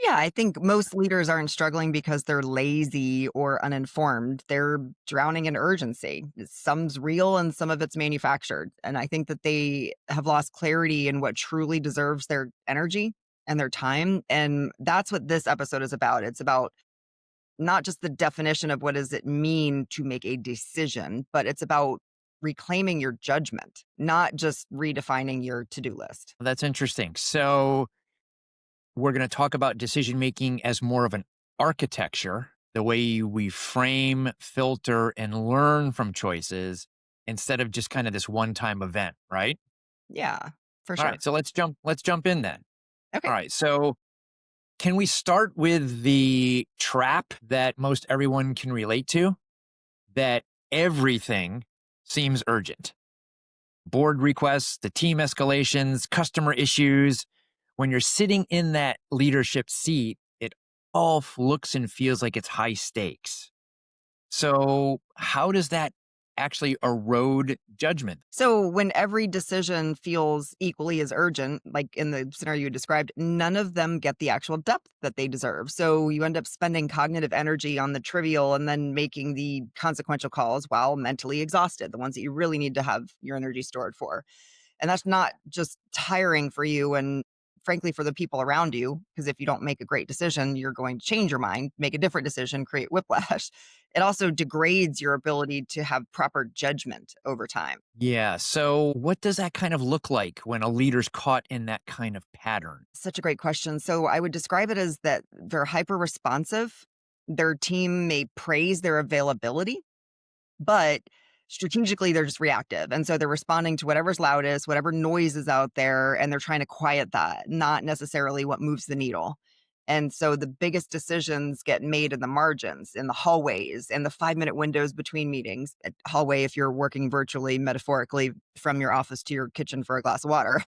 Yeah, I think most leaders aren't struggling because they're lazy or uninformed. They're drowning in urgency. Some's real and some of it's manufactured. And I think that they have lost clarity in what truly deserves their energy and their time. And that's what this episode is about. It's about not just the definition of what does it mean to make a decision, but it's about reclaiming your judgment, not just redefining your to-do list. That's interesting. So we're going to talk about decision making as more of an architecture, the way we frame, filter, and learn from choices instead of just kind of this one-time event, right? Yeah, for All sure. right, so let's jump in then. All Okay. right, so can we start with the trap that most everyone can relate to? That everything seems urgent. Board requests, the team escalations, customer issues. When you're sitting in that leadership seat, it all looks and feels like it's high stakes. So, how does that actually erode judgment? So when every decision feels equally as urgent, like in the scenario you described, none of them get the actual depth that they deserve. So you end up spending cognitive energy on the trivial and then making the consequential calls while mentally exhausted, the ones that you really need to have your energy stored for. And that's not just tiring for you and frankly for the people around you, because if you don't make a great decision, you're going to change your mind, make a different decision, create whiplash. It also degrades your ability to have proper judgment over time. Yeah. So, what does that kind of look like when a leader's caught in that kind of pattern? Such a great question. So I would describe it as that they're hyper responsive. Their team may praise their availability, but strategically they're just reactive. And so they're responding to whatever's loudest, whatever noise is out there, and they're trying to quiet that, not necessarily what moves the needle. And so the biggest decisions get made in the margins, in the hallways, and the 5-minute windows between meetings. Hallway, if you're working virtually, metaphorically, from your office to your kitchen for a glass of water.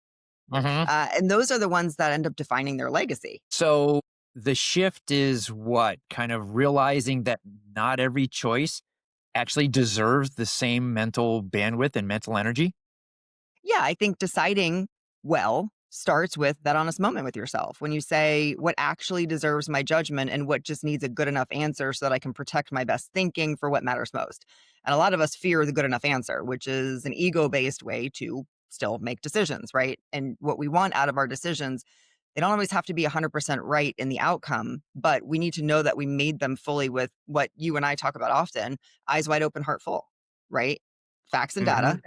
Hmm. And those are the ones that end up defining their legacy. So, the shift is what? Kind of realizing that not every choice actually deserves the same mental bandwidth and mental energy? Yeah, I think deciding well starts with that honest moment with yourself when you say what actually deserves my judgment and what just needs a good enough answer so that I can protect my best thinking for what matters most. And a lot of us fear the good enough answer, which is an ego based way to still make decisions, right? And what we want out of our decisions, they don't always have to be 100% right in the outcome, but we need to know that we made them fully with what you and I talk about often, eyes wide open, heart full, right? Facts and data,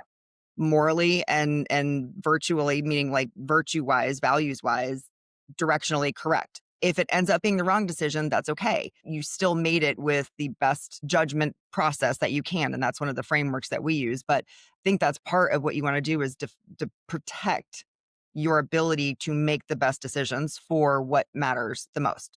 Hmm. morally and virtually, meaning like virtue wise, values wise, directionally correct. If it ends up being the wrong decision, that's okay. You still made it with the best judgment process that you can. And that's one of the frameworks that we use. But I think that's part of what you want to do is to protect your ability to make the best decisions for what matters the most.